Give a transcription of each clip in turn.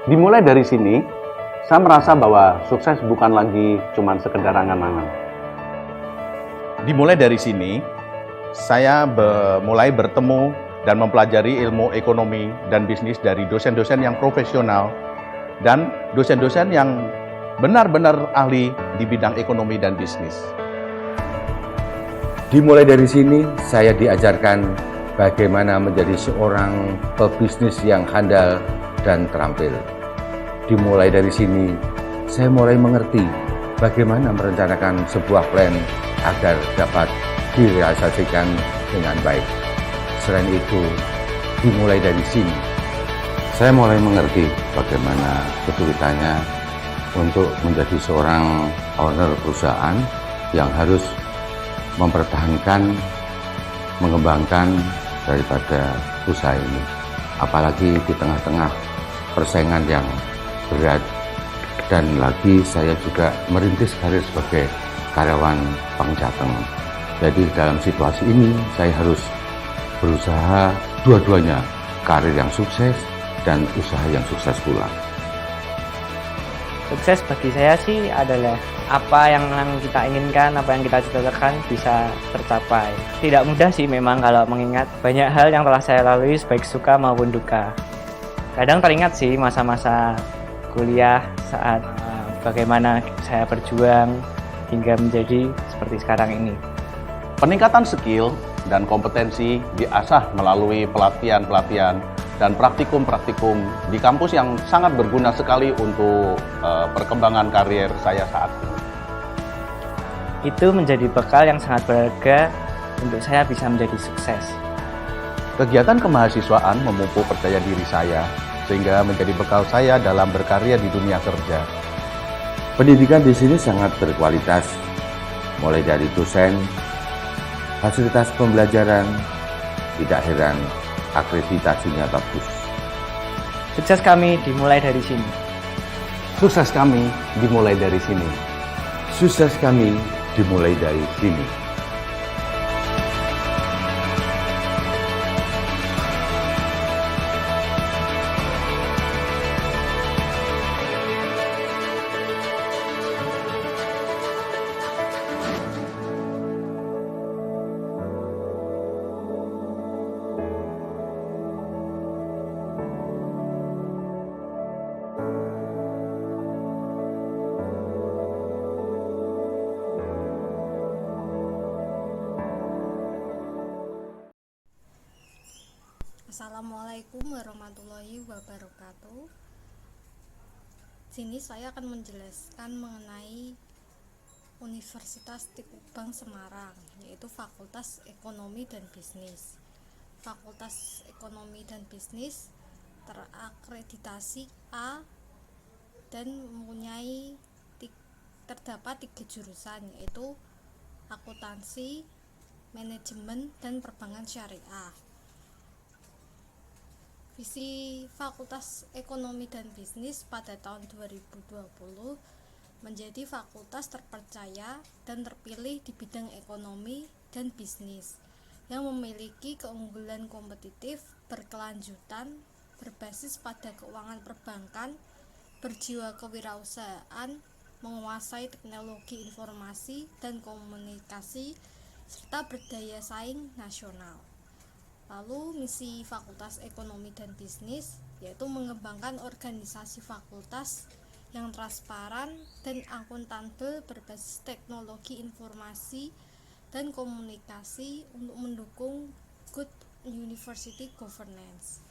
Dimulai dari sini, saya merasa bahwa sukses bukan lagi cuma sekedar angan-angan. Dimulai dari sini, saya mulai bertemu dan mempelajari ilmu ekonomi dan bisnis dari dosen-dosen yang profesional dan dosen-dosen yang benar-benar ahli di bidang ekonomi dan bisnis. Dimulai dari sini, saya diajarkan bagaimana menjadi seorang pebisnis yang handal dan terampil. Dimulai dari sini, saya mulai mengerti bagaimana merencanakan sebuah plan agar dapat direalisasikan dengan baik. Selain itu, dimulai dari sini, saya mulai mengerti bagaimana kesulitannya untuk menjadi seorang owner perusahaan yang harus mempertahankan, mengembangkan daripada usaha ini. Apalagi di tengah-tengah persaingan yang berat, dan lagi saya juga merintis karir sebagai karyawan Bank Jateng. Jadi dalam situasi ini saya harus berusaha dua-duanya, karir yang sukses dan usaha yang sukses pula. Sukses bagi saya sih adalah apa yang kita inginkan, apa yang kita cita-citakan bisa tercapai. Tidak mudah sih memang kalau mengingat banyak hal yang telah saya lalui baik suka maupun duka. Kadang teringat sih masa-masa kuliah saat bagaimana saya berjuang hingga menjadi seperti sekarang ini. Peningkatan skill dan kompetensi diasah melalui pelatihan-pelatihan dan praktikum-praktikum di kampus yang sangat berguna sekali untuk perkembangan karir saya saat ini. Itu menjadi bekal yang sangat berharga untuk saya bisa menjadi sukses. Kegiatan kemahasiswaan memupuk percaya diri saya sehingga menjadi bekal saya dalam berkarya di dunia kerja. Pendidikan di sini sangat berkualitas, mulai dari dosen, fasilitas pembelajaran, tidak heran akreditasinya bagus. Sukses kami dimulai dari sini. Sukses kami dimulai dari sini. Sukses kami dimulai dari sini. Assalamualaikum warahmatullahi wabarakatuh. Sini saya akan menjelaskan mengenai Universitas Tikubang Semarang, yaitu Fakultas Ekonomi dan Bisnis. Fakultas Ekonomi dan Bisnis terakreditasi A dan terdapat 3 jurusan, yaitu akuntansi, manajemen, dan perbankan syariah. Visi Fakultas Ekonomi dan Bisnis pada tahun 2020 menjadi fakultas terpercaya dan terpilih di bidang ekonomi dan bisnis yang memiliki keunggulan kompetitif, berkelanjutan, berbasis pada keuangan perbankan, berjiwa kewirausahaan, menguasai teknologi informasi dan komunikasi, serta berdaya saing nasional. Lalu misi Fakultas Ekonomi dan Bisnis yaitu mengembangkan organisasi fakultas yang transparan dan akuntabel berbasis teknologi informasi dan komunikasi untuk mendukung good university governance.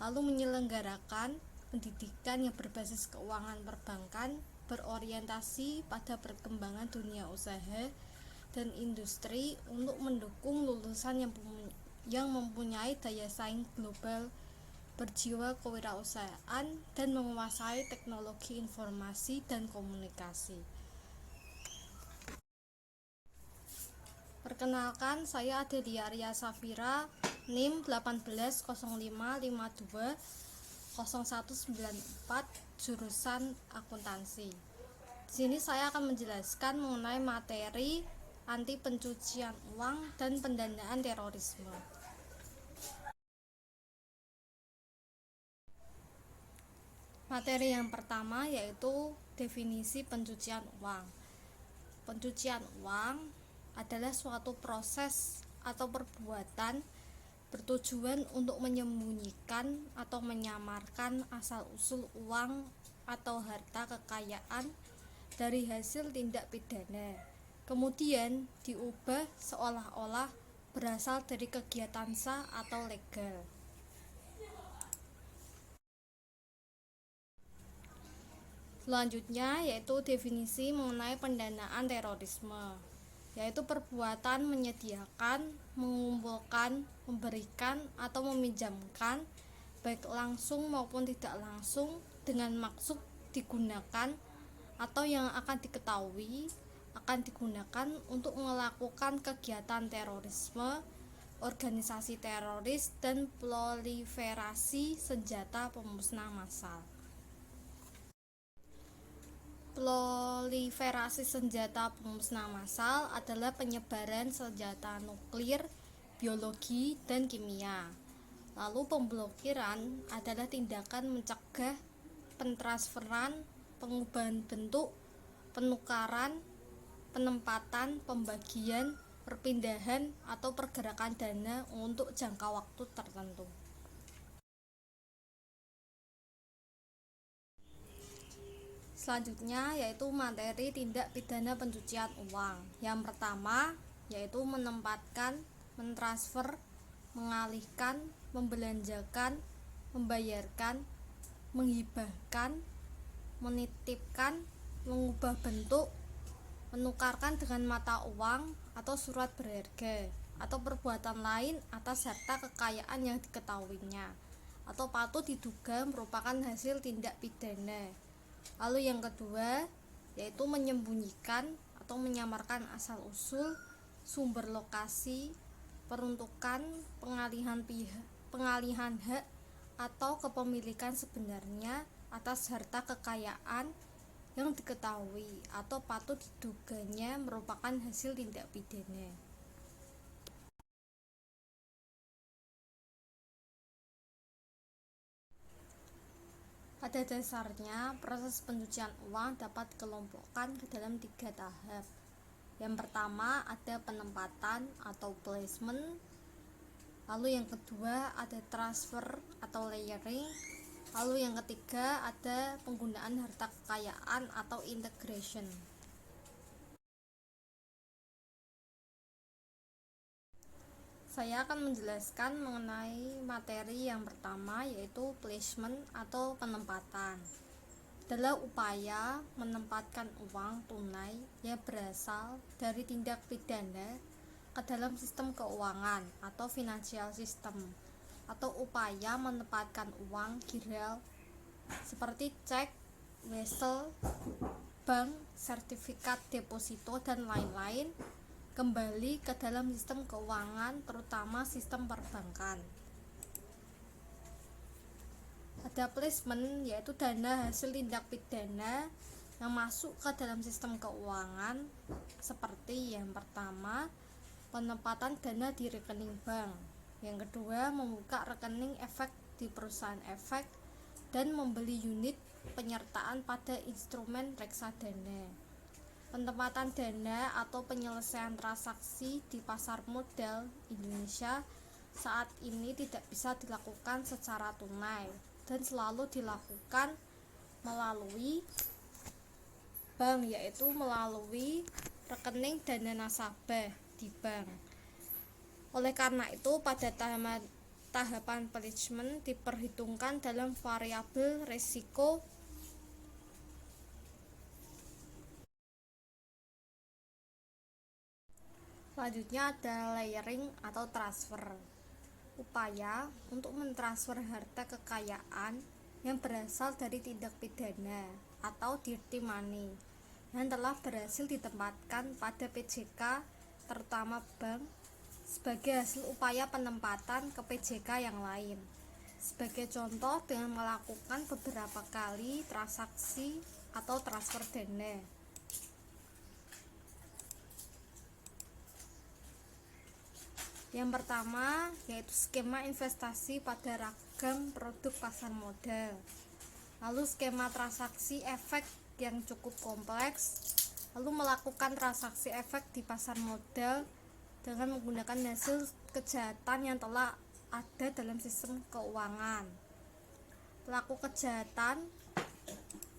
Lalu menyelenggarakan pendidikan yang berbasis keuangan perbankan berorientasi pada perkembangan dunia usaha dan industri untuk mendukung lulusan yang mempunyai daya saing global, berjiwa kewirausahaan, dan menguasai teknologi informasi dan komunikasi. Perkenalkan, saya Adelia Arya Safira, NIM 1805520194, jurusan akuntansi. Di sini saya akan menjelaskan mengenai materi anti pencucian uang dan pendanaan terorisme. Materi yang pertama yaitu definisi pencucian uang. Pencucian uang adalah suatu proses atau perbuatan bertujuan untuk menyembunyikan atau menyamarkan asal-usul uang atau harta kekayaan dari hasil tindak pidana, kemudian diubah seolah-olah berasal dari kegiatan sah atau legal. Selanjutnya yaitu definisi mengenai pendanaan terorisme, yaitu perbuatan menyediakan, mengumpulkan, memberikan, atau meminjamkan baik langsung maupun tidak langsung dengan maksud digunakan atau yang akan diketahui akan digunakan untuk melakukan kegiatan terorisme, organisasi teroris, dan proliferasi senjata pemusnah massal. Proliferasi senjata pemusnah massal adalah penyebaran senjata nuklir, biologi, dan kimia. Lalu pemblokiran adalah tindakan mencegah pentransferan, pengubahan bentuk, penukaran, penempatan, pembagian, perpindahan, atau pergerakan dana untuk jangka waktu tertentu. Selanjutnya yaitu materi tindak pidana pencucian uang. Yang pertama yaitu menempatkan, mentransfer, mengalihkan, membelanjakan, membayarkan, menghibahkan, menitipkan, mengubah bentuk, menukarkan dengan mata uang atau surat berharga, atau perbuatan lain atas harta kekayaan yang diketahuinya atau patut diduga merupakan hasil tindak pidana. Lalu yang kedua yaitu menyembunyikan atau menyamarkan asal-usul, sumber lokasi, peruntukan, pengalihan hak atau kepemilikan sebenarnya atas harta kekayaan yang diketahui atau patut diduganya merupakan hasil tindak pidana. Pada dasarnya, proses pencucian uang dapat dikelompokkan ke dalam 3 tahap. Yang pertama ada penempatan atau placement, lalu yang kedua ada transfer atau layering, lalu yang ketiga ada penggunaan harta kekayaan atau integration. Saya akan menjelaskan mengenai materi yang pertama yaitu placement atau penempatan. Adalah upaya menempatkan uang tunai yang berasal dari tindak pidana ke dalam sistem keuangan atau financial system, atau upaya menempatkan uang giral seperti cek, wesel, bank, sertifikat deposito, dan lain-lain kembali ke dalam sistem keuangan, terutama sistem perbankan. Ada placement yaitu dana hasil tindak pidana yang masuk ke dalam sistem keuangan, seperti yang pertama penempatan dana di rekening bank, yang kedua membuka rekening efek di perusahaan efek, dan membeli unit penyertaan pada instrumen reksadana. Penempatan dana atau penyelesaian transaksi di pasar modal Indonesia saat ini tidak bisa dilakukan secara tunai dan selalu dilakukan melalui bank, yaitu melalui rekening dana nasabah di bank. Oleh karena itu, pada tahapan placement diperhitungkan dalam variabel risiko. Selanjutnya ada layering atau transfer, upaya untuk mentransfer harta kekayaan yang berasal dari tindak pidana atau dirty money yang telah berhasil ditempatkan pada PJK, terutama bank, sebagai hasil upaya penempatan ke PJK yang lain. Sebagai contoh, dengan melakukan beberapa kali transaksi atau transfer dana. Yang pertama yaitu skema investasi pada ragam produk pasar modal. lalu skema transaksi efek yang cukup kompleks, lalu melakukan transaksi efek di pasar modal dengan menggunakan hasil kejahatan yang telah ada dalam sistem keuangan. Pelaku kejahatan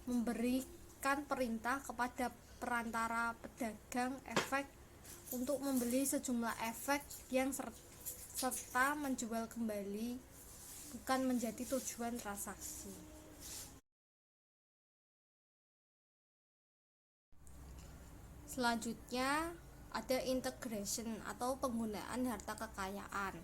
memberikan perintah kepada perantara pedagang efek untuk membeli sejumlah efek yang serta menjual kembali, bukan menjadi tujuan transaksi. Selanjutnya ada integration atau penggunaan harta kekayaan.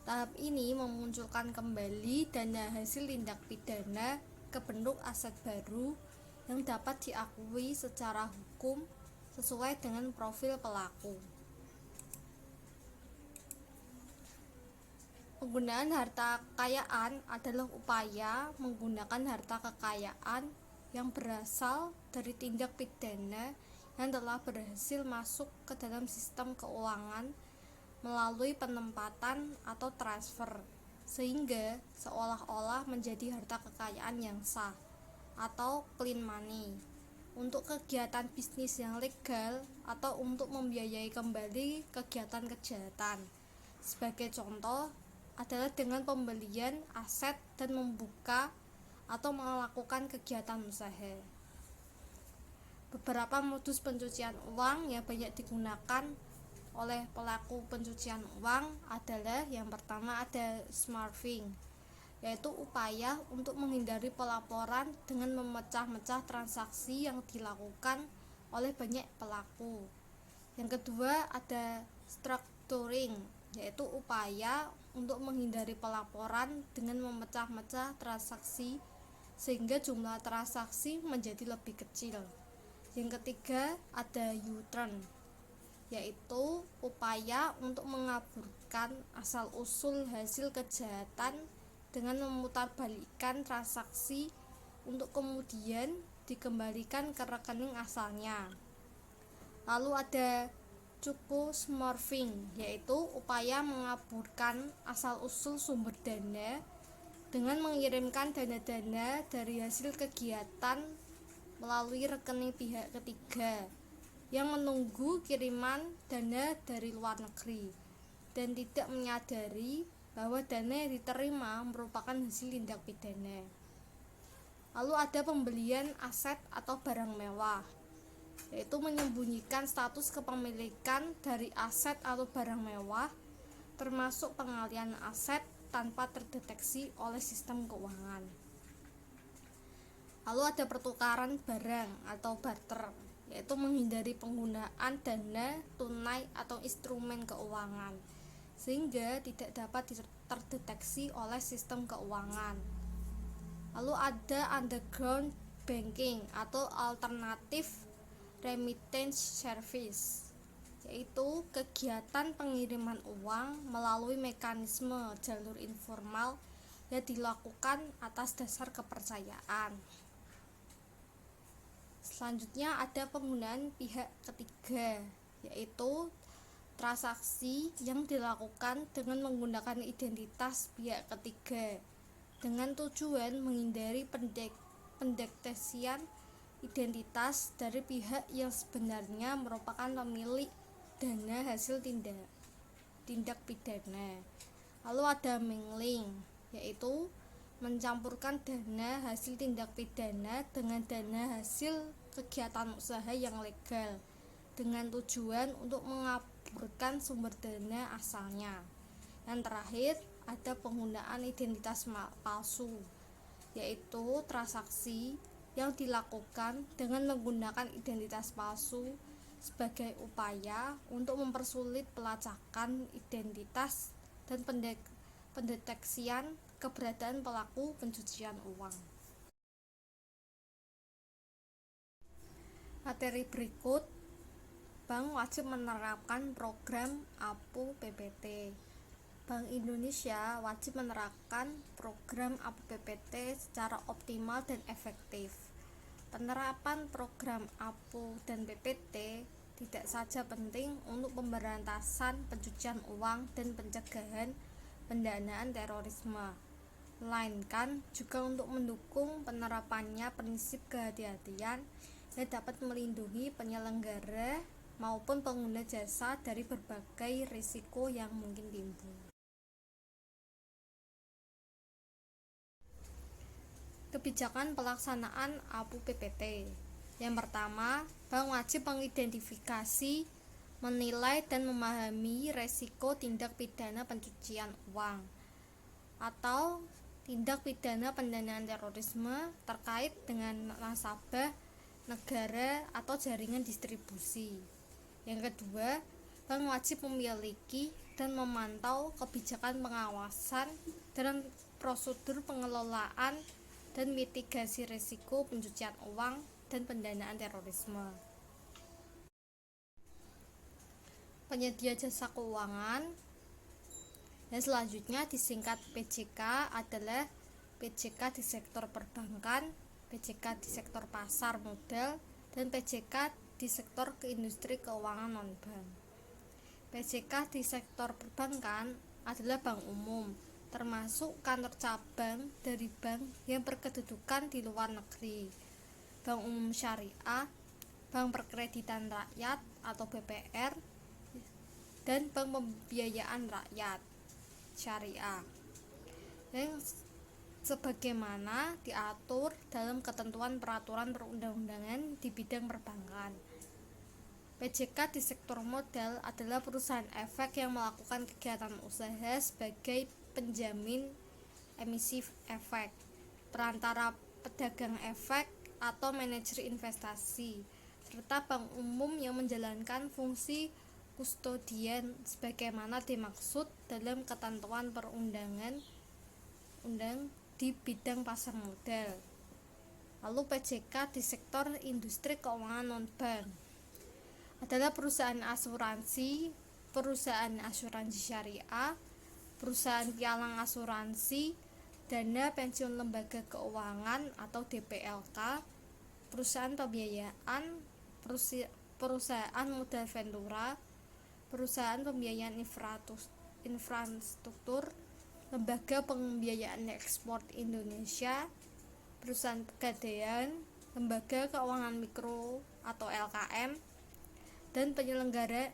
Tahap ini memunculkan kembali dana hasil tindak pidana ke bentuk aset baru yang dapat diakui secara hukum sesuai dengan profil pelaku. Penggunaan harta kekayaan adalah upaya menggunakan harta kekayaan yang berasal dari tindak pidana yang telah berhasil masuk ke dalam sistem keuangan melalui penempatan atau transfer, sehingga seolah-olah menjadi harta kekayaan yang sah atau clean money untuk kegiatan bisnis yang legal atau untuk membiayai kembali kegiatan kejahatan. Sebagai contoh adalah dengan pembelian aset dan membuka atau melakukan kegiatan usaha. Beberapa modus pencucian uang yang banyak digunakan oleh pelaku pencucian uang adalah yang pertama ada smurfing, yaitu upaya untuk menghindari pelaporan dengan memecah-mecah transaksi yang dilakukan oleh banyak pelaku. Yang kedua ada structuring, yaitu upaya untuk menghindari pelaporan dengan memecah-mecah transaksi sehingga jumlah transaksi menjadi lebih kecil. Yang ketiga ada U-turn, yaitu upaya untuk mengaburkan asal-usul hasil kejahatan dengan memutarbalikkan transaksi untuk kemudian dikembalikan ke rekening asalnya. Lalu ada cupu smurfing, yaitu upaya mengaburkan asal-usul sumber dana dengan mengirimkan dana-dana dari hasil kegiatan melalui rekening pihak ketiga yang menunggu kiriman dana dari luar negeri dan tidak menyadari bahwa dana yang diterima merupakan hasil tindak pidana. Lalu ada pembelian aset atau barang mewah, yaitu menyembunyikan status kepemilikan dari aset atau barang mewah, termasuk pengalian aset tanpa terdeteksi oleh sistem keuangan. Lalu ada pertukaran barang atau barter, yaitu menghindari penggunaan dana tunai atau instrumen keuangan sehingga tidak dapat terdeteksi oleh sistem keuangan. Lalu ada underground banking atau alternative remittance service, yaitu kegiatan pengiriman uang melalui mekanisme jalur informal yang dilakukan atas dasar kepercayaan. Selanjutnya ada penggunaan pihak ketiga, yaitu transaksi yang dilakukan dengan menggunakan identitas pihak ketiga dengan tujuan menghindari pendeteksian identitas dari pihak yang sebenarnya merupakan pemilik dana hasil tindak pidana. Lalu ada mingling, yaitu mencampurkan dana hasil tindak pidana dengan dana hasil kegiatan usaha yang legal dengan tujuan untuk mengaburkan sumber dana asalnya. Yang terakhir ada penggunaan identitas palsu, yaitu transaksi yang dilakukan dengan menggunakan identitas palsu sebagai upaya untuk mempersulit pelacakan identitas dan pendeteksian keberadaan pelaku pencucian uang. Materi berikut, bank wajib menerapkan program APU PPT. Bank Indonesia wajib menerapkan program APU PPT secara optimal dan efektif. Penerapan program APU dan PPT tidak saja penting untuk pemberantasan pencucian uang dan pencegahan pendanaan terorisme, melainkan juga untuk mendukung penerapannya prinsip kehati-hatian yang dapat melindungi penyelenggara maupun pengguna jasa dari berbagai risiko yang mungkin timbul. Kebijakan pelaksanaan APU PPT. Yang pertama, bank wajib mengidentifikasi, menilai dan memahami resiko tindak pidana pencucian uang atau tindak pidana pendanaan terorisme terkait dengan nasabah, negara, atau jaringan distribusi. Yang kedua, bank wajib memiliki dan memantau kebijakan pengawasan dan prosedur pengelolaan dan mitigasi risiko pencucian uang dan pendanaan terorisme. Penyedia jasa keuangan dan selanjutnya disingkat PJK adalah PJK di sektor perbankan, PJK di sektor pasar modal, dan PJK di sektor industri keuangan non-bank. PJK di sektor perbankan adalah bank umum, termasuk kantor cabang dari bank yang berkedudukan di luar negeri, bank umum syariah, bank perkreditan rakyat atau BPR, dan bank pembiayaan rakyat syariah yang sebagaimana diatur dalam ketentuan peraturan perundang-undangan di bidang perbankan. PJK di sektor modal adalah perusahaan efek yang melakukan kegiatan usaha sebagai penjamin emisi efek, perantara pedagang efek atau manajer investasi, serta bank umum yang menjalankan fungsi kustodian sebagaimana dimaksud dalam ketentuan perundang di bidang pasar modal. Lalu PJK di sektor industri keuangan non-bank adalah perusahaan asuransi syariah, perusahaan pialang asuransi, dana pensiun lembaga keuangan atau DPLK, perusahaan pembiayaan, perusahaan modal ventura, perusahaan pembiayaan infrastruktur, lembaga pembiayaan ekspor Indonesia, perusahaan pegadaian, lembaga keuangan mikro atau LKM, dan penyelenggara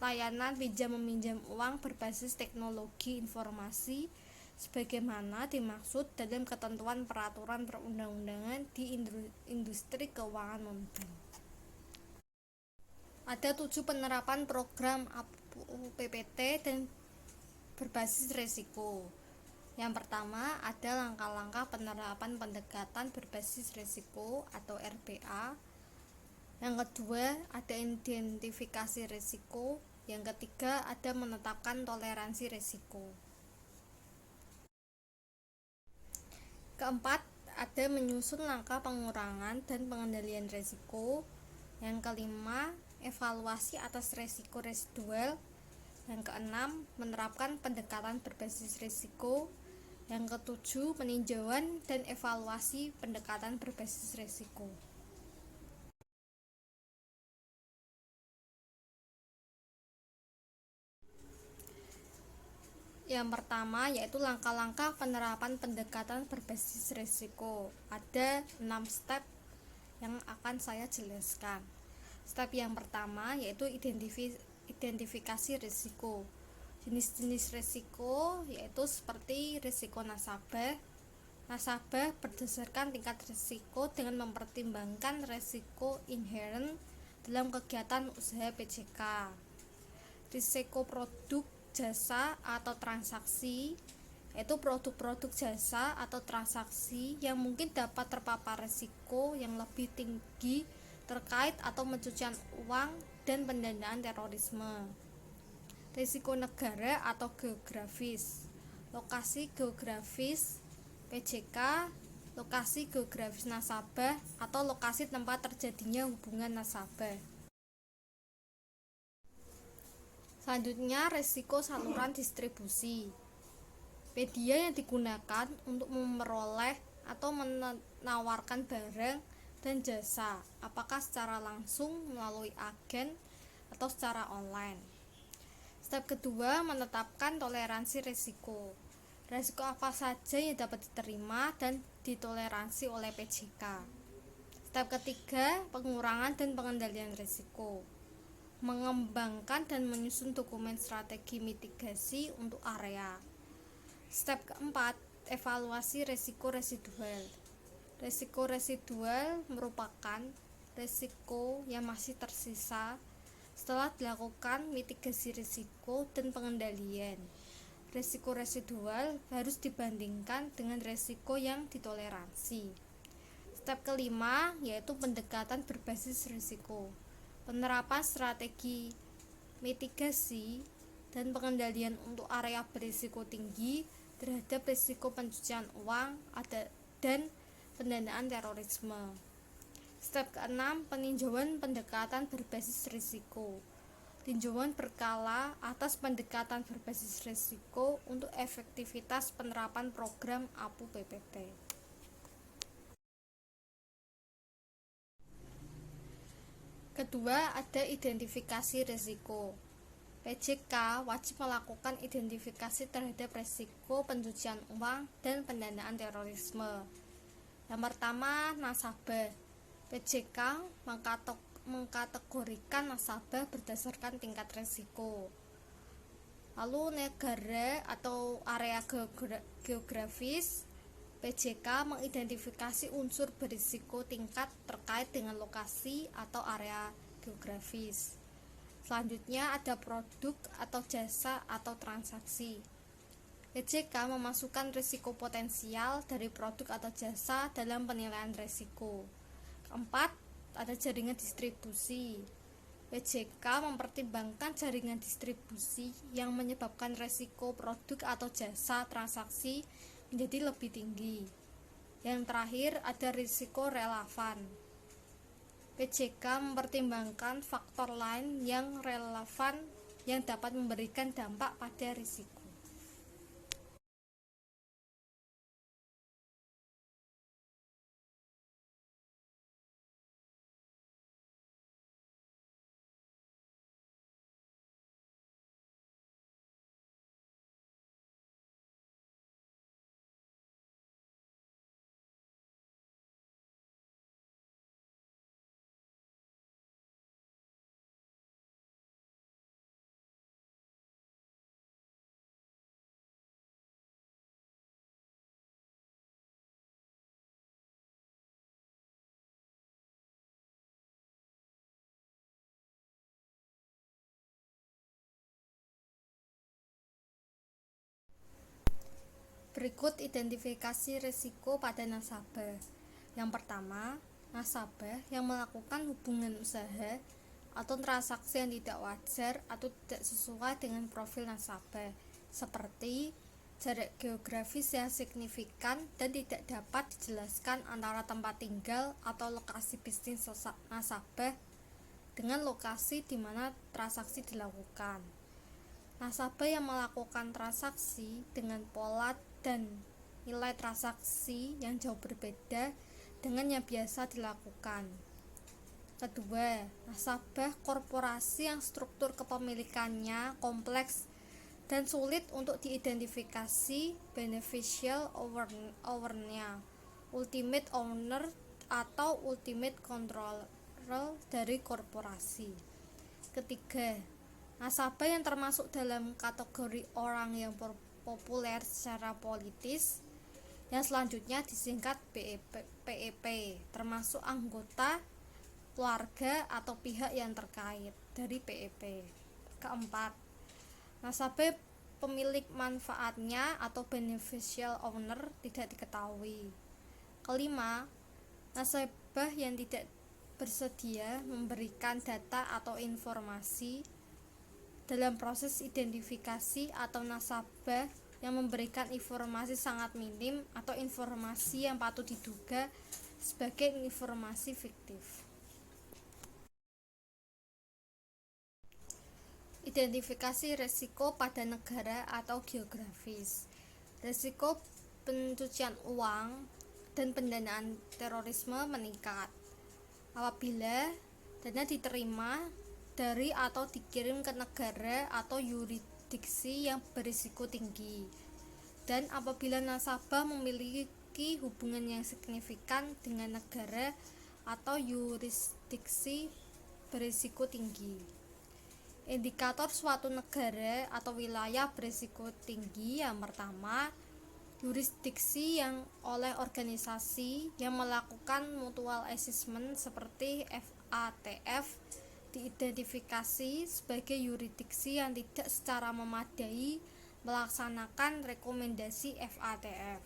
layanan pinjam-meminjam uang berbasis teknologi informasi sebagaimana dimaksud dalam ketentuan peraturan perundang-undangan di industri keuangan non-bank. Ada 7 penerapan program APU PPT dan berbasis risiko. Yang pertama, ada langkah-langkah penerapan pendekatan berbasis risiko atau RBA. Yang kedua, ada identifikasi risiko. Yang ketiga, ada menetapkan toleransi risiko. Keempat, ada menyusun langkah pengurangan dan pengendalian risiko. Yang kelima, evaluasi atas risiko residual. Yang keenam, menerapkan pendekatan berbasis risiko. Yang ketujuh, peninjauan dan evaluasi pendekatan berbasis risiko. Yang pertama yaitu langkah-langkah penerapan pendekatan berbasis risiko. Ada 6 step yang akan saya jelaskan. Step yang pertama yaitu identifikasi risiko. Jenis-jenis risiko yaitu seperti risiko nasabah berdasarkan tingkat risiko dengan mempertimbangkan risiko inherent dalam kegiatan usaha PJK. Risiko produk, jasa, atau transaksi yaitu produk-produk jasa atau transaksi yang mungkin dapat terpapar risiko yang lebih tinggi terkait atau pencucian uang dan pendanaan terorisme. Risiko negara atau geografis, lokasi geografis PJK, lokasi geografis nasabah atau lokasi tempat terjadinya hubungan nasabah. Selanjutnya, risiko saluran distribusi. Media yang digunakan untuk memperoleh atau menawarkan barang dan jasa, apakah secara langsung melalui agen atau secara online. Step kedua, menetapkan toleransi risiko. Resiko apa saja yang dapat diterima dan ditoleransi oleh PJK. Step ketiga, pengurangan dan pengendalian risiko. Mengembangkan dan menyusun dokumen strategi mitigasi untuk area. Step keempat, evaluasi risiko residual. Risiko residual merupakan risiko yang masih tersisa setelah dilakukan mitigasi risiko dan pengendalian. Risiko residual harus dibandingkan dengan risiko yang ditoleransi. Step kelima yaitu pendekatan berbasis risiko. Penerapan strategi mitigasi dan pengendalian untuk area berisiko tinggi terhadap risiko pencucian uang dan pendanaan terorisme. Step keenam, peninjauan pendekatan berbasis risiko. Tinjauan berkala atas pendekatan berbasis risiko untuk efektivitas penerapan program APU PPT. Kedua, ada identifikasi risiko. PJK wajib melakukan identifikasi terhadap risiko pencucian uang dan pendanaan terorisme. Yang pertama, nasabah. PJK mengkategorikan nasabah berdasarkan tingkat risiko. Lalu negara atau area geografis, PJK mengidentifikasi unsur berisiko tingkat terkait dengan lokasi atau area geografis. Selanjutnya ada produk atau jasa atau transaksi. PJK memasukkan risiko potensial dari produk atau jasa dalam penilaian risiko. Keempat, ada jaringan distribusi. PJK mempertimbangkan jaringan distribusi yang menyebabkan risiko produk atau jasa transaksi menjadi lebih tinggi. Yang terakhir, ada risiko relevan. PJK mempertimbangkan faktor lain yang relevan yang dapat memberikan dampak pada risiko. Berikut identifikasi risiko pada nasabah. Yang pertama, nasabah yang melakukan hubungan usaha atau transaksi yang tidak wajar atau tidak sesuai dengan profil nasabah, seperti jarak geografis yang signifikan dan tidak dapat dijelaskan antara tempat tinggal atau lokasi bisnis nasabah dengan lokasi di mana transaksi dilakukan. Nasabah yang melakukan transaksi dengan pola dan nilai transaksi yang jauh berbeda dengan yang biasa dilakukan. Kedua, nasabah korporasi yang struktur kepemilikannya kompleks dan sulit untuk diidentifikasi beneficial owner-nya, ultimate owner atau ultimate controller dari korporasi. Ketiga, nasabah yang termasuk dalam kategori orang yang populer secara politis, yang selanjutnya disingkat PEP, termasuk anggota keluarga atau pihak yang terkait dari PEP. Keempat, nasabah pemilik manfaatnya atau beneficial owner tidak diketahui. Kelima, nasabah yang tidak bersedia memberikan data atau informasi dalam proses identifikasi atau nasabah yang memberikan informasi sangat minim atau informasi yang patut diduga sebagai informasi fiktif. Identifikasi risiko pada negara atau geografis. Risiko pencucian uang dan pendanaan terorisme meningkat apabila dana diterima dari atau dikirim ke negara atau yurisdiksi yang berisiko tinggi. dan apabila nasabah memiliki hubungan yang signifikan dengan negara atau yurisdiksi berisiko tinggi. Indikator suatu negara atau wilayah berisiko tinggi yang pertama, yurisdiksi yang oleh organisasi yang melakukan mutual assessment seperti FATF diidentifikasi sebagai yurisdiksi yang tidak secara memadai melaksanakan rekomendasi FATF.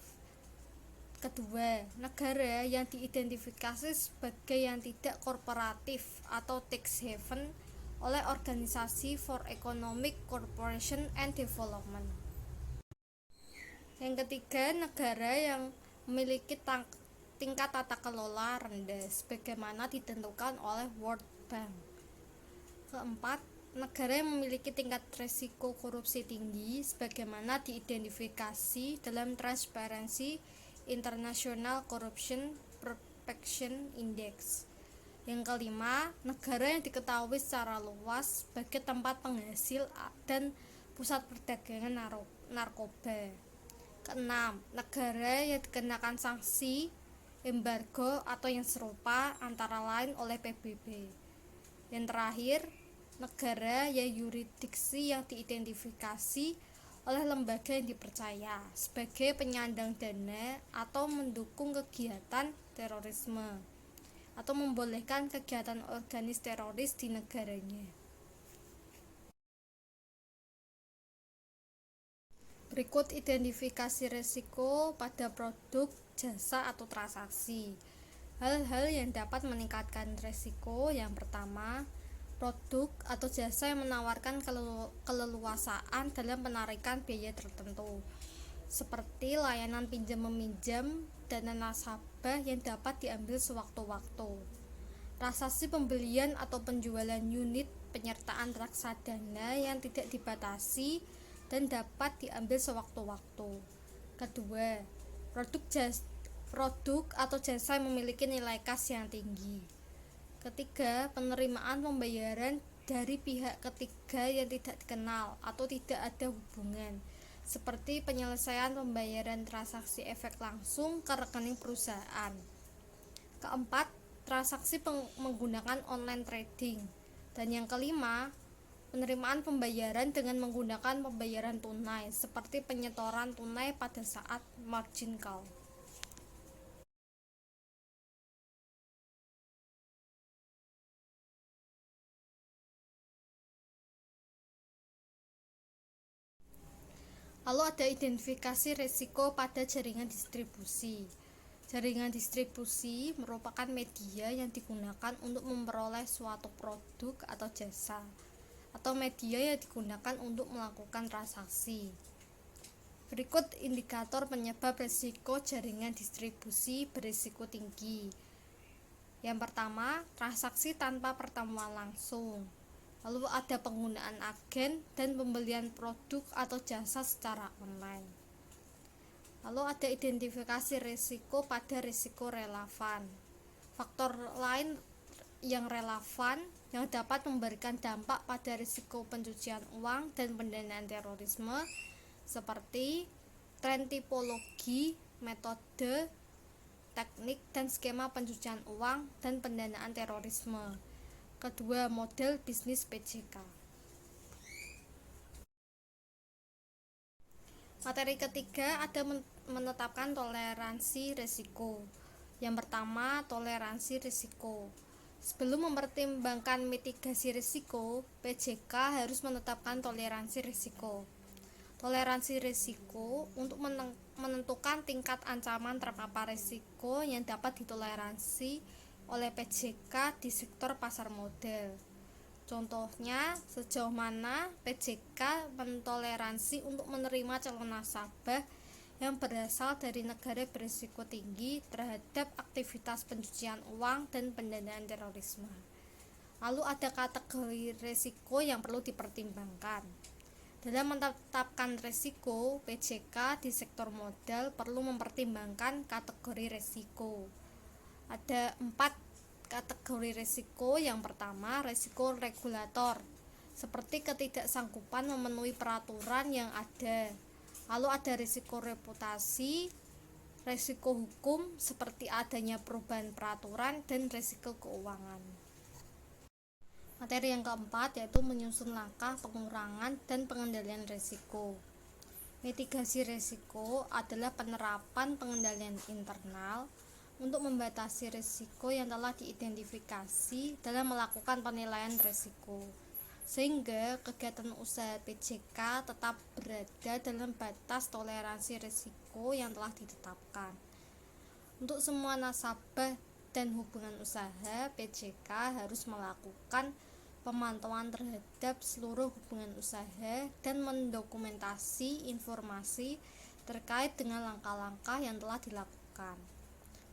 Kedua, negara yang diidentifikasi sebagai yang tidak kooperatif atau tax haven oleh Organisasi for Economic Cooperation and Development. Yang ketiga, negara yang memiliki tingkat tata kelola rendah sebagaimana ditentukan oleh World Bank. Keempat, negara yang memiliki tingkat risiko korupsi tinggi sebagaimana diidentifikasi dalam Transparency International Corruption Perception Index. Yang kelima, negara yang diketahui secara luas sebagai tempat penghasil dan pusat perdagangan narkoba. Keenam, negara yang dikenakan sanksi, embargo atau yang serupa antara lain oleh PBB. Yang terakhir, negara yang yurisdiksi yang diidentifikasi oleh lembaga yang dipercaya sebagai penyandang dana atau mendukung kegiatan terorisme atau membolehkan kegiatan organis teroris di negaranya. Berikut identifikasi risiko pada produk, jasa, atau transaksi. Hal-hal yang dapat meningkatkan risiko. Yang pertama, produk atau jasa yang menawarkan keleluasaan dalam penarikan biaya tertentu, seperti layanan pinjam-meminjam dana nasabah yang dapat diambil sewaktu-waktu. Transaksi pembelian atau penjualan unit penyertaan reksadana yang tidak dibatasi dan dapat diambil sewaktu-waktu. Kedua, produk atau jasa yang memiliki nilai kas yang tinggi. Ketiga, penerimaan pembayaran dari pihak ketiga yang tidak dikenal atau tidak ada hubungan, seperti penyelesaian pembayaran transaksi efek langsung ke rekening perusahaan. Keempat, transaksi menggunakan online trading. Dan yang kelima, penerimaan pembayaran dengan menggunakan pembayaran tunai, seperti penyetoran tunai pada saat margin call. Lalu ada identifikasi risiko pada jaringan distribusi. Jaringan distribusi merupakan media yang digunakan untuk memperoleh suatu produk atau jasa, atau media yang digunakan untuk melakukan transaksi. Berikut indikator penyebab risiko jaringan distribusi berisiko tinggi. Yang pertama, transaksi tanpa pertemuan langsung. Lalu ada penggunaan agen dan pembelian produk atau jasa secara online. Lalu ada identifikasi risiko pada risiko relevan. Faktor lain yang relevan yang dapat memberikan dampak pada risiko pencucian uang dan pendanaan terorisme seperti tren tipologi, metode, teknik, dan skema pencucian uang dan pendanaan terorisme. Kedua, model bisnis PJK. Materi ketiga ada menetapkan toleransi risiko. Yang pertama, toleransi risiko. Sebelum mempertimbangkan mitigasi risiko, PJK harus menetapkan toleransi risiko. Toleransi risiko untuk menentukan tingkat ancaman terpapar risiko yang dapat ditoleransi oleh PJK di sektor pasar modal. Contohnya, sejauh mana PJK mentoleransi untuk menerima calon nasabah yang berasal dari negara berisiko tinggi terhadap aktivitas pencucian uang dan pendanaan terorisme. Lalu ada kategori risiko yang perlu dipertimbangkan. Dalam menetapkan risiko, PJK di sektor modal perlu mempertimbangkan kategori risiko. Ada 4 kategori risiko. Yang pertama, risiko regulator, seperti ketidaksanggupan memenuhi peraturan yang ada. Lalu ada risiko reputasi, risiko hukum seperti adanya perubahan peraturan, dan risiko keuangan. Materi yang keempat yaitu menyusun langkah pengurangan dan pengendalian risiko. Mitigasi risiko adalah penerapan pengendalian internal untuk membatasi risiko yang telah diidentifikasi dalam melakukan penilaian risiko, sehingga kegiatan usaha PJK tetap berada dalam batas toleransi risiko yang telah ditetapkan. Untuk semua nasabah dan hubungan usaha, PJK harus melakukan pemantauan terhadap seluruh hubungan usaha dan mendokumentasi informasi terkait dengan langkah-langkah yang telah dilakukan.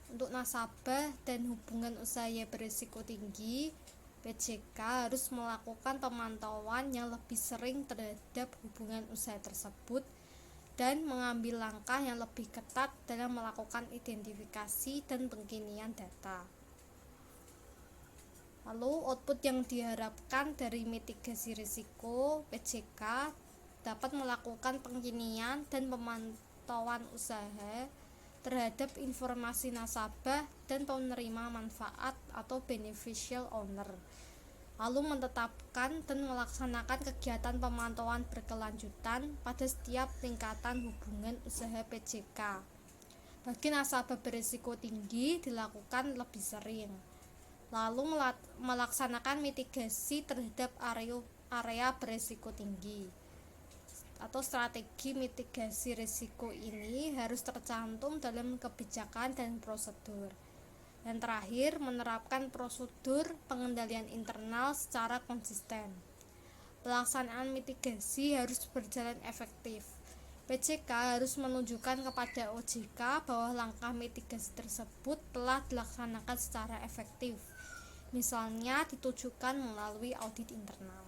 Untuk nasabah dan hubungan usaha yang berisiko tinggi, PJK harus melakukan pemantauan yang lebih sering terhadap hubungan usaha tersebut dan mengambil langkah yang lebih ketat dalam melakukan identifikasi dan pengkinian data. Lalu output yang diharapkan dari mitigasi risiko, PJK dapat melakukan pengkinian dan pemantauan usaha terhadap informasi nasabah dan penerima manfaat atau beneficial owner, lalu menetapkan dan melaksanakan kegiatan pemantauan berkelanjutan pada setiap tingkatan hubungan usaha PJK. Bagi nasabah berisiko tinggi dilakukan lebih sering, lalu melaksanakan mitigasi terhadap area berisiko tinggi atau strategi mitigasi risiko ini harus tercantum dalam kebijakan dan prosedur. Dan terakhir, menerapkan prosedur pengendalian internal secara konsisten. Pelaksanaan mitigasi harus berjalan efektif. PJK harus menunjukkan kepada OJK bahwa langkah mitigasi tersebut telah dilaksanakan secara efektif, misalnya ditujukan melalui audit internal.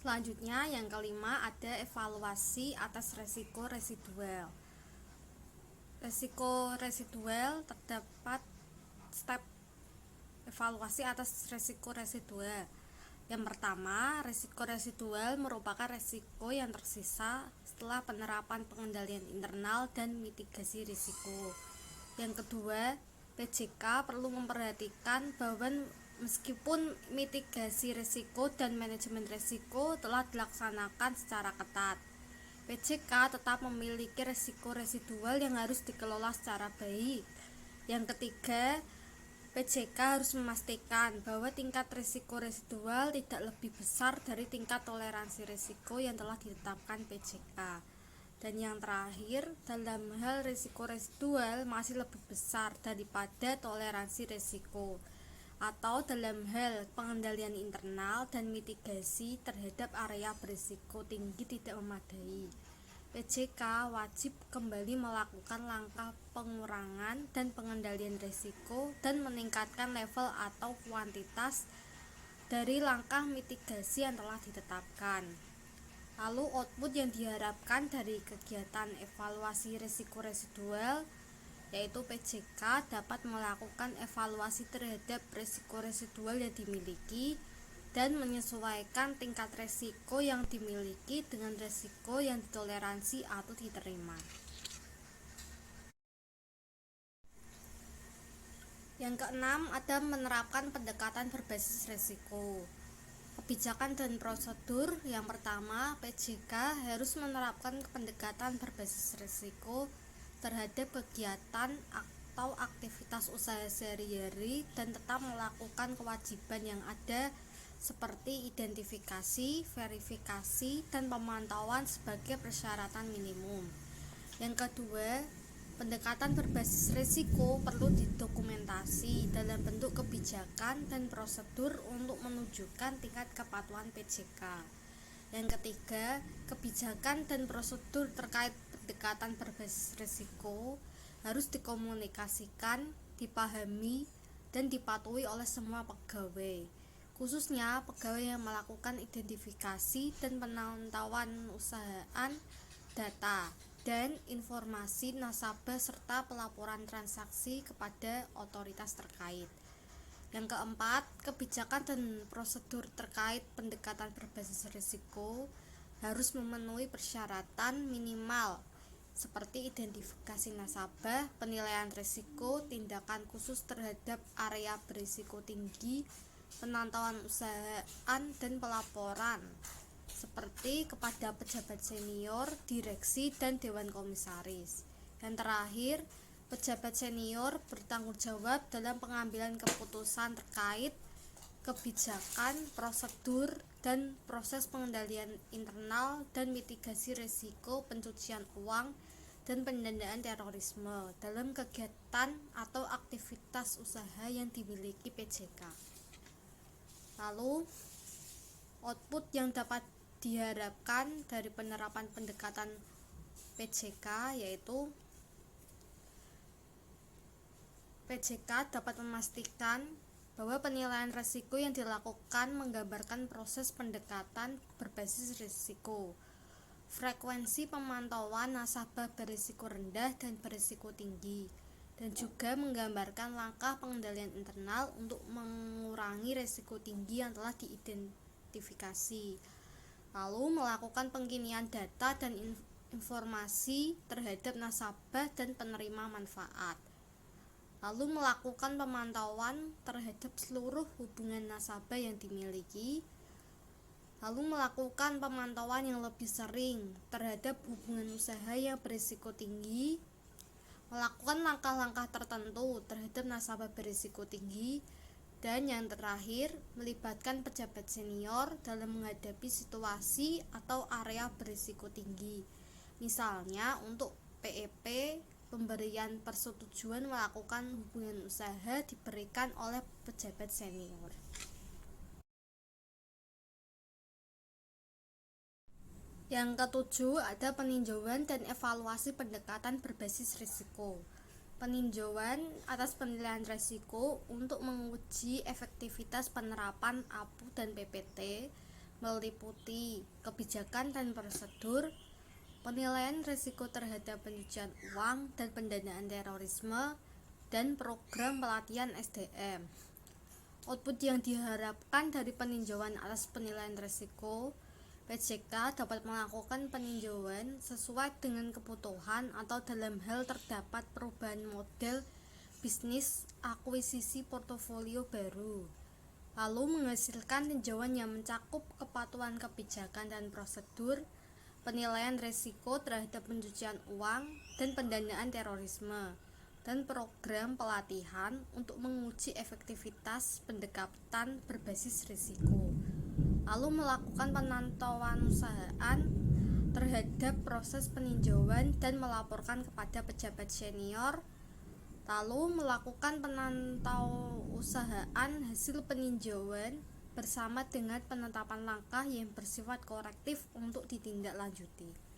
Selanjutnya, yang kelima ada evaluasi atas risiko residual. Risiko residual terdapat step evaluasi atas risiko residual. Yang pertama, risiko residual merupakan risiko yang tersisa setelah penerapan pengendalian internal dan mitigasi risiko. Yang kedua, PJK perlu memperhatikan bahwa meskipun mitigasi risiko dan manajemen risiko telah dilaksanakan secara ketat, PJK tetap memiliki risiko residual yang harus dikelola secara baik. Yang ketiga, PJK harus memastikan bahwa tingkat risiko residual tidak lebih besar dari tingkat toleransi risiko yang telah ditetapkan PJK. Dan yang terakhir, dalam hal risiko residual masih lebih besar daripada toleransi risiko, atau dalam hal pengendalian internal dan mitigasi terhadap area berisiko tinggi tidak memadai, PJK wajib kembali melakukan langkah pengurangan dan pengendalian risiko dan meningkatkan level atau kuantitas dari langkah mitigasi yang telah ditetapkan. Lalu output yang diharapkan dari kegiatan evaluasi risiko residual yaitu PJK dapat melakukan evaluasi terhadap risiko residual yang dimiliki dan menyesuaikan tingkat risiko yang dimiliki dengan risiko yang ditoleransi atau diterima. Yang keenam, ada menerapkan pendekatan berbasis risiko. Kebijakan dan prosedur. Yang pertama, PJK harus menerapkan pendekatan berbasis risiko terhadap kegiatan atau aktivitas usaha sehari-hari dan tetap melakukan kewajiban yang ada seperti identifikasi, verifikasi, dan pemantauan sebagai persyaratan minimum. Yang kedua, pendekatan berbasis risiko perlu didokumentasi dalam bentuk kebijakan dan prosedur untuk menunjukkan tingkat kepatuhan PJK. Yang ketiga, kebijakan dan prosedur terkait pendekatan berbasis risiko harus dikomunikasikan, dipahami, dan dipatuhi oleh semua pegawai, khususnya pegawai yang melakukan identifikasi dan pemantauan usahaan data dan informasi nasabah serta pelaporan transaksi kepada otoritas terkait. Yang keempat, kebijakan dan prosedur terkait pendekatan berbasis risiko harus memenuhi persyaratan minimal seperti identifikasi nasabah, penilaian risiko, tindakan khusus terhadap area berisiko tinggi, penantauan usahaan, dan pelaporan seperti kepada pejabat senior, direksi, dan dewan komisaris. Dan terakhir, pejabat senior bertanggung jawab dalam pengambilan keputusan terkait kebijakan, prosedur, dan proses pengendalian internal dan mitigasi risiko pencucian uang dan pendanaan terorisme dalam kegiatan atau aktivitas usaha yang dimiliki PJK. Lalu, output yang dapat diharapkan dari penerapan pendekatan PJK yaitu PJK dapat memastikan bahwa penilaian risiko yang dilakukan menggambarkan proses pendekatan berbasis risiko, frekuensi pemantauan nasabah berisiko rendah dan berisiko tinggi, dan juga menggambarkan langkah pengendalian internal untuk mengurangi risiko tinggi yang telah diidentifikasi, lalu melakukan pengkinian data dan informasi terhadap nasabah dan penerima manfaat, lalu melakukan pemantauan terhadap seluruh hubungan nasabah yang dimiliki, lalu melakukan pemantauan yang lebih sering terhadap hubungan usaha yang berisiko tinggi, melakukan langkah-langkah tertentu terhadap nasabah berisiko tinggi, dan yang terakhir, melibatkan pejabat senior dalam menghadapi situasi atau area berisiko tinggi. Misalnya untuk PEP, pemberian persetujuan melakukan hubungan usaha diberikan oleh pejabat senior. Yang ketujuh, ada peninjauan dan evaluasi pendekatan berbasis risiko. Peninjauan atas penilaian risiko untuk menguji efektivitas penerapan APU dan PPT meliputi kebijakan dan prosedur, penilaian risiko terhadap pencucian uang dan pendanaan terorisme, dan program pelatihan SDM. Output yang diharapkan dari peninjauan atas penilaian risiko, PJK dapat melakukan peninjauan sesuai dengan kebutuhan atau dalam hal terdapat perubahan model bisnis akuisisi portofolio baru, lalu menghasilkan tinjauan yang mencakup kepatuhan kebijakan dan prosedur, penilaian risiko terhadap pencucian uang dan pendanaan terorisme, dan program pelatihan untuk menguji efektivitas pendekatan berbasis risiko, lalu melakukan penantauan usahaan terhadap proses peninjauan dan melaporkan kepada pejabat senior, lalu melakukan penantauusahaan hasil peninjauan bersama dengan penetapan langkah yang bersifat korektif untuk ditindaklanjuti.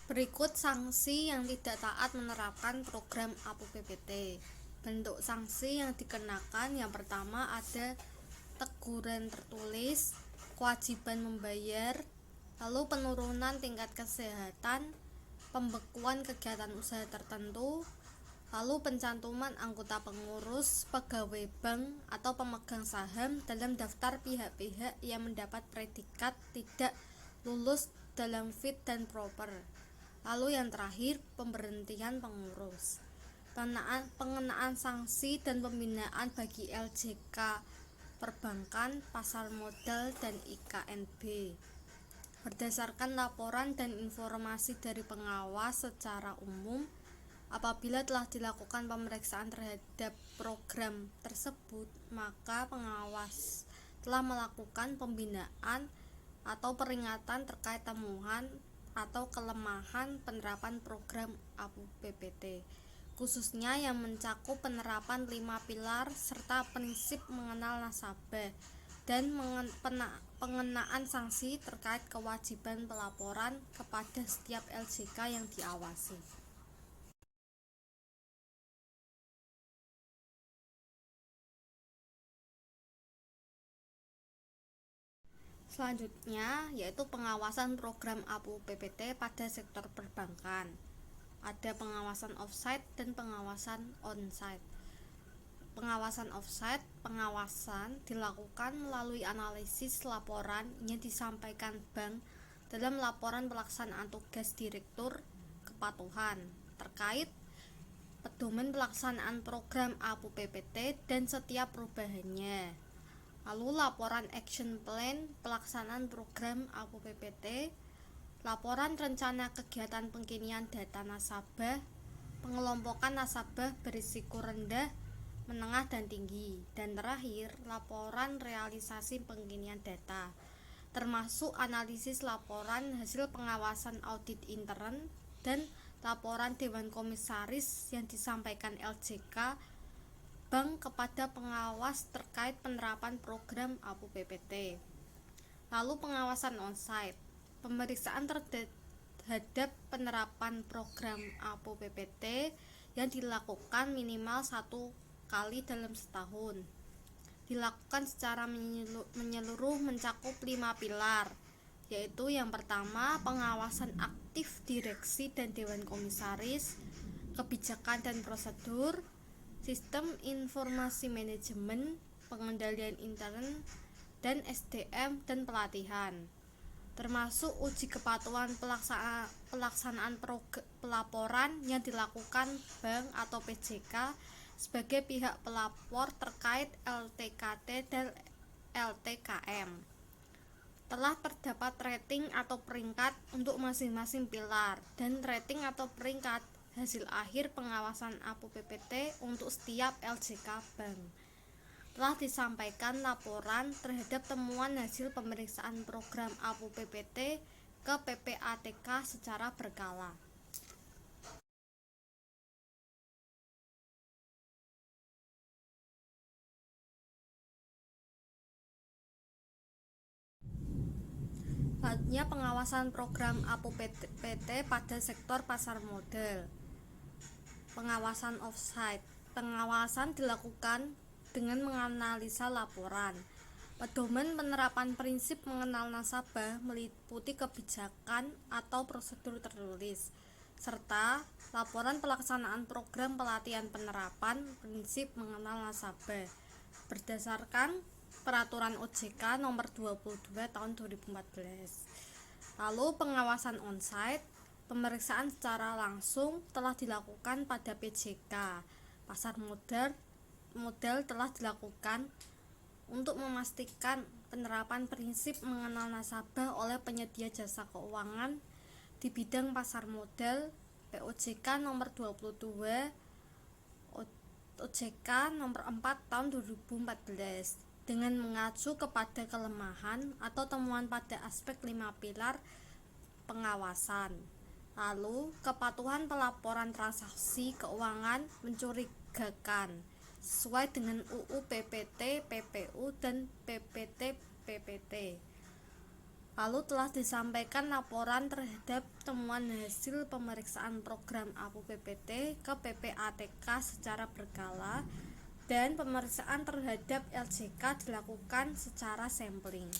Berikut sanksi yang tidak taat menerapkan program APU PPT. Bentuk sanksi yang dikenakan yang pertama ada teguran tertulis, kewajiban membayar, lalu penurunan tingkat kesehatan, pembekuan kegiatan usaha tertentu, lalu pencantuman anggota pengurus, pegawai bank atau pemegang saham dalam daftar pihak-pihak yang mendapat predikat tidak lulus dalam fit dan proper. Lalu yang terakhir, pemberhentian pengurus. Pengenaan sanksi dan pembinaan bagi LJK perbankan, pasar modal, dan IKNB berdasarkan laporan dan informasi dari pengawas secara umum. Apabila telah dilakukan pemeriksaan terhadap program tersebut, maka pengawas telah melakukan pembinaan atau peringatan terkait temuan atau kelemahan penerapan program APU PPT, khususnya yang mencakup penerapan 5 pilar serta prinsip mengenal nasabah dan pengenaan sanksi terkait kewajiban pelaporan kepada setiap LJK yang diawasi. Selanjutnya yaitu pengawasan program APU PPT pada sektor perbankan. Ada pengawasan offsite dan pengawasan onsite. Pengawasan offsite, pengawasan dilakukan melalui analisis laporan yang disampaikan bank dalam laporan pelaksanaan tugas direktur kepatuhan terkait pedoman pelaksanaan program APU PPT dan setiap perubahannya. Lalu laporan action plan pelaksanaan program APU PPT, laporan rencana kegiatan pengkinian data nasabah, pengelompokan nasabah berisiko rendah, menengah, dan tinggi, dan terakhir laporan realisasi pengkinian data, termasuk analisis laporan hasil pengawasan audit intern dan laporan Dewan Komisaris yang disampaikan LJK bank kepada pengawas terkait penerapan program APU PPT. Lalu pengawasan onsite, pemeriksaan terhadap penerapan program APU PPT yang dilakukan minimal 1 kali dalam setahun. Dilakukan secara menyeluruh mencakup 5 pilar, yaitu yang pertama pengawasan aktif direksi dan Dewan Komisaris, kebijakan dan prosedur, sistem informasi manajemen, pengendalian intern, dan SDM dan pelatihan, termasuk uji kepatuhan pelaksanaan pelaporan yang dilakukan bank atau PJK sebagai pihak pelapor terkait LTKT dan LTKM. Telah terdapat rating atau peringkat untuk masing-masing pilar dan rating atau peringkat hasil akhir pengawasan APU PPT untuk setiap LJK bank. Telah disampaikan laporan terhadap temuan hasil pemeriksaan program APU PPT ke PPATK secara berkala. Selanjutnya pengawasan program APU PPT pada sektor pasar modal. Pengawasan offsite. Pengawasan dilakukan dengan menganalisa laporan. Pedoman penerapan prinsip mengenal nasabah meliputi kebijakan atau prosedur tertulis, serta laporan pelaksanaan program pelatihan penerapan prinsip mengenal nasabah berdasarkan Peraturan OJK nomor 22 tahun 2014. Lalu pengawasan onsite, pemeriksaan secara langsung telah dilakukan pada PJK. Pasar modal telah dilakukan untuk memastikan penerapan prinsip mengenal nasabah oleh penyedia jasa keuangan di bidang pasar modal POJK nomor 22 OJK nomor 4 tahun 2014 dengan mengacu kepada kelemahan atau temuan pada aspek 5 pilar pengawasan. Lalu, kepatuhan pelaporan transaksi keuangan mencurigakan sesuai dengan UU PPT, PPU, dan PPT PPT. Lalu telah disampaikan laporan terhadap temuan hasil pemeriksaan program APO PPT ke PPATK secara berkala dan pemeriksaan terhadap LJK dilakukan secara sampling.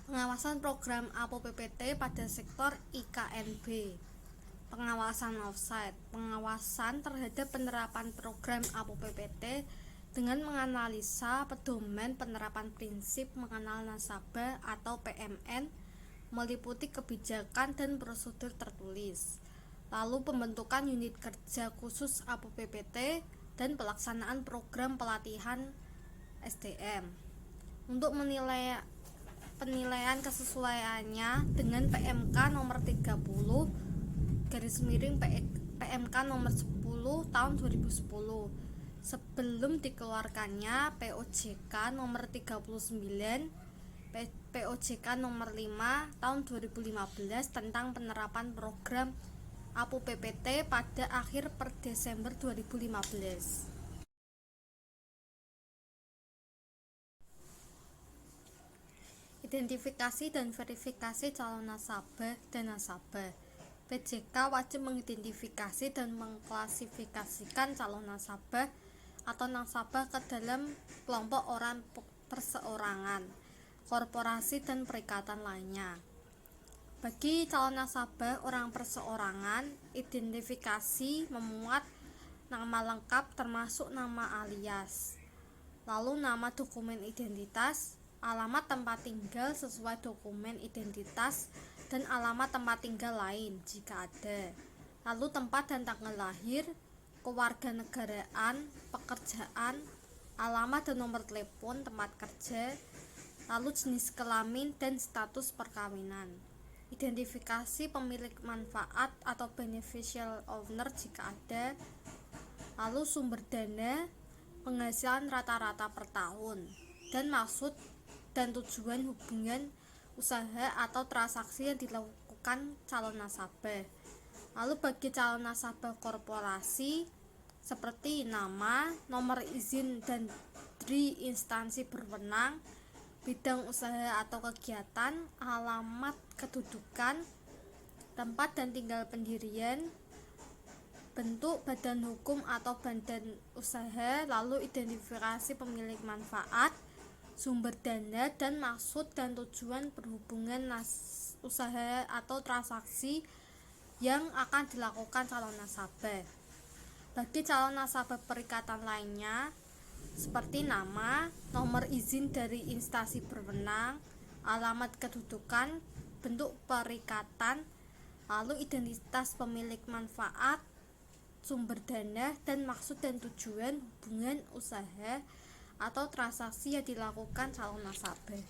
Pengawasan program APO PPT pada sektor IKNB. Pengawasan offsite, pengawasan terhadap penerapan program APO PPT dengan menganalisa pedoman penerapan prinsip mengenal nasabah atau PMN, meliputi kebijakan dan prosedur tertulis, lalu pembentukan unit kerja khusus APO PPT dan pelaksanaan program pelatihan SDM. Untuk penilaian kesesuaiannya dengan PMK nomor 30 PMK nomor 10 tahun 2010 sebelum dikeluarkannya POJK nomor 39 POJK nomor 5 tahun 2015 tentang penerapan program APO PPT pada akhir per Desember 2015. Identifikasi dan verifikasi calon nasabah dan nasabah. PJK wajib mengidentifikasi dan mengklasifikasikan calon nasabah atau nasabah ke dalam kelompok orang perseorangan, korporasi dan perikatan lainnya. Bagi calon nasabah orang perseorangan, identifikasi memuat nama lengkap termasuk nama alias, lalu nama dokumen identitas, alamat tempat tinggal sesuai dokumen identitas, dan alamat tempat tinggal lain jika ada, lalu tempat dan tanggal lahir, kewarganegaraan, pekerjaan, alamat dan nomor telepon tempat kerja, lalu jenis kelamin dan status perkawinan, identifikasi pemilik manfaat atau beneficial owner jika ada, lalu sumber dana, penghasilan rata-rata per tahun, dan maksud dan tujuan hubungan usaha atau transaksi yang dilakukan calon nasabah. Lalu bagi calon nasabah korporasi seperti nama, nomor izin dan dari instansi berwenang, bidang usaha atau kegiatan, alamat kedudukan, tempat dan tinggal pendirian, bentuk badan hukum atau badan usaha, lalu identifikasi pemilik manfaat, sumber dana, dan maksud dan tujuan berhubungan usaha atau transaksi yang akan dilakukan calon nasabah. Bagi calon nasabah perikatan lainnya seperti nama, nomor izin dari instansi berwenang, alamat kedudukan, bentuk perikatan, lalu identitas pemilik manfaat, sumber dana, dan maksud dan tujuan hubungan usaha atau transaksi yang dilakukan calon nasabah.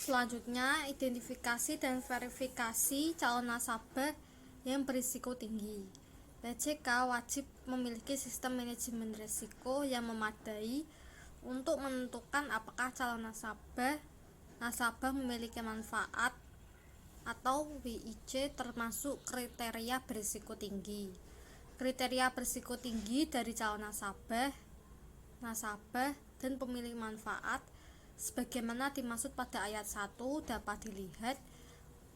Selanjutnya, identifikasi dan verifikasi calon nasabah yang berisiko tinggi. PJK wajib memiliki sistem manajemen risiko yang memadai untuk menentukan apakah calon nasabah memiliki manfaat atau WIC termasuk kriteria berisiko tinggi. Kriteria berisiko tinggi dari calon nasabah, dan pemilik manfaat sebagaimana dimaksud pada ayat 1 dapat dilihat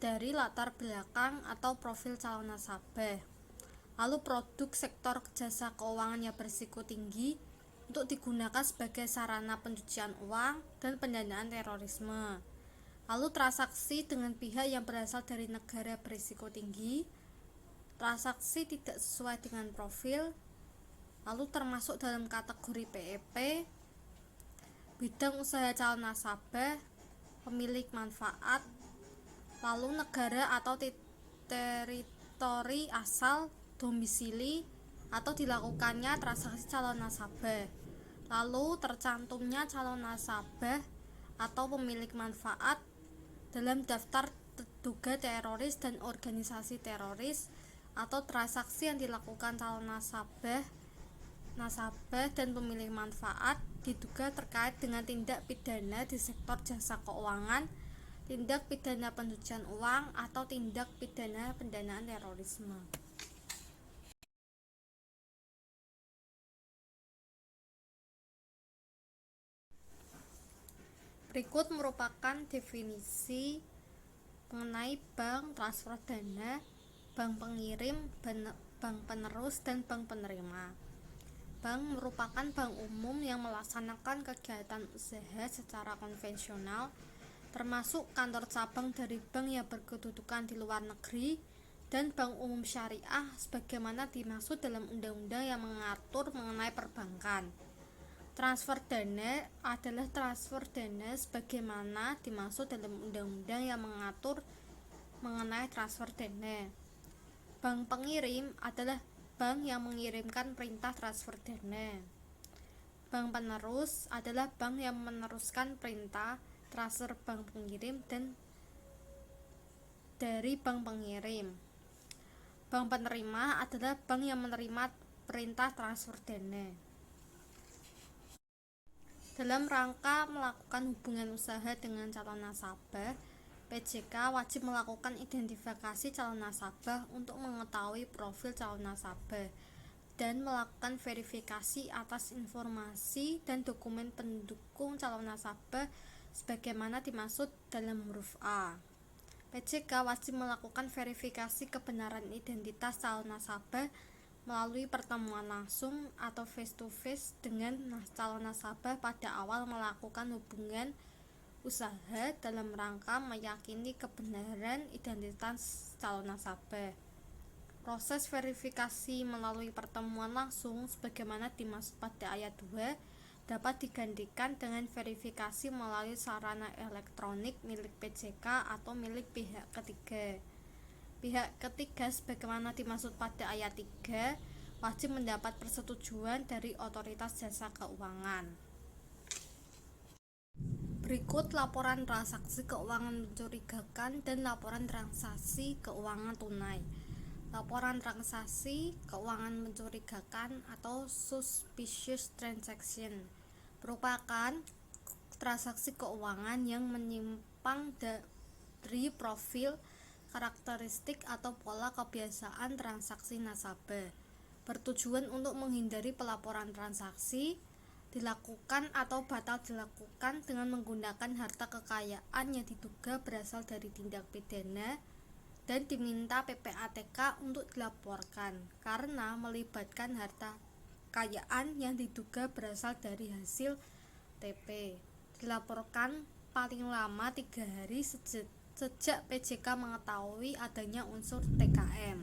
dari latar belakang atau profil calon nasabah. Lalu produk sektor jasa keuangan yang berisiko tinggi untuk digunakan sebagai sarana pencucian uang dan pendanaan terorisme. Lalu transaksi dengan pihak yang berasal dari negara berisiko tinggi, transaksi tidak sesuai dengan profil, lalu termasuk dalam kategori PEP, bidang usaha calon nasabah, pemilik manfaat, lalu negara atau teritori asal, domisili, atau dilakukannya transaksi calon nasabah, lalu tercantumnya calon nasabah atau pemilik manfaat dalam daftar terduga teroris dan organisasi teroris, atau transaksi yang dilakukan calon nasabah dan pemilik manfaat diduga terkait dengan tindak pidana di sektor jasa keuangan, tindak pidana pencucian uang atau tindak pidana pendanaan terorisme. Berikut merupakan definisi mengenai bank, transfer dana, bank pengirim, bank penerus, dan bank penerima. Bank merupakan bank umum yang melaksanakan kegiatan usaha secara konvensional, termasuk kantor cabang dari bank yang berkedudukan di luar negeri dan bank umum syariah sebagaimana dimaksud dalam undang-undang yang mengatur mengenai perbankan. Transfer dana adalah transfer dana sebagaimana dimaksud dalam undang-undang yang mengatur mengenai transfer dana. Bank pengirim adalah bank yang mengirimkan perintah transfer dana. Bank penerus adalah bank yang meneruskan perintah transfer bank pengirim dan dari bank pengirim. Bank penerima adalah bank yang menerima perintah transfer dana. Dalam rangka melakukan hubungan usaha dengan calon nasabah, PJK wajib melakukan identifikasi calon nasabah untuk mengetahui profil calon nasabah dan melakukan verifikasi atas informasi dan dokumen pendukung calon nasabah sebagaimana dimaksud dalam huruf A. PJK wajib melakukan verifikasi kebenaran identitas calon nasabah melalui pertemuan langsung atau face to face dengan calon nasabah pada awal melakukan hubungan usaha dalam rangka meyakini kebenaran identitas calon nasabah. Proses verifikasi melalui pertemuan langsung sebagaimana dimaksud pada ayat 2 dapat digantikan dengan verifikasi melalui sarana elektronik milik PJK atau milik pihak ketiga. Pihak ketiga sebagaimana dimaksud pada ayat 3 wajib mendapat persetujuan dari otoritas jasa keuangan. Berikut laporan transaksi keuangan mencurigakan dan laporan transaksi keuangan tunai. Laporan transaksi keuangan mencurigakan atau suspicious transaction merupakan transaksi keuangan yang menyimpang dari profil, karakteristik atau pola kebiasaan transaksi nasabah, bertujuan untuk menghindari pelaporan transaksi dilakukan atau batal dilakukan dengan menggunakan harta kekayaan yang diduga berasal dari tindak pidana dan diminta PPATK untuk dilaporkan karena melibatkan harta kekayaan yang diduga berasal dari hasil TP. Dilaporkan paling lama 3 hari sejak PJK mengetahui adanya unsur TKM.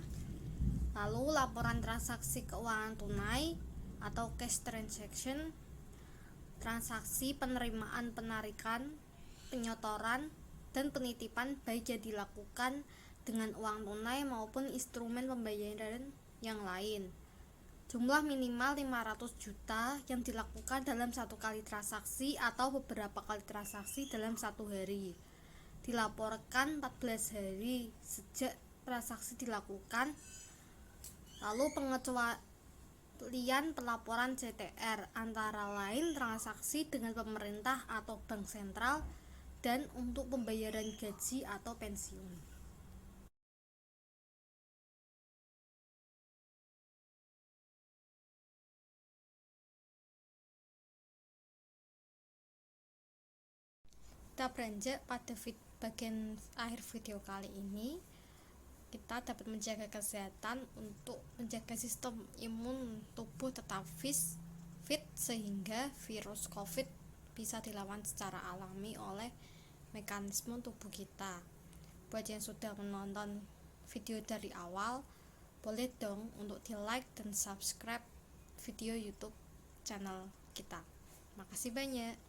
Lalu laporan transaksi keuangan tunai atau cash transaction, transaksi penerimaan, penarikan, penyotoran, dan penitipan baik yang dilakukan dengan uang tunai maupun instrumen pembayaran yang lain. Jumlah minimal 500 juta yang dilakukan dalam satu kali transaksi atau beberapa kali transaksi dalam satu hari. Dilaporkan 14 hari sejak transaksi dilakukan. Lalu pengecualian pelaporan CTR antara lain transaksi dengan pemerintah atau bank sentral dan untuk pembayaran gaji atau pensiun. Kita beranjak pada bagian akhir video kali ini. Kita dapat menjaga kesehatan untuk menjaga sistem imun tubuh tetap fit sehingga virus COVID bisa dilawan secara alami oleh mekanisme tubuh kita. Buat yang sudah menonton video dari awal, boleh dong untuk di like dan subscribe video YouTube channel kita. Makasih banyak.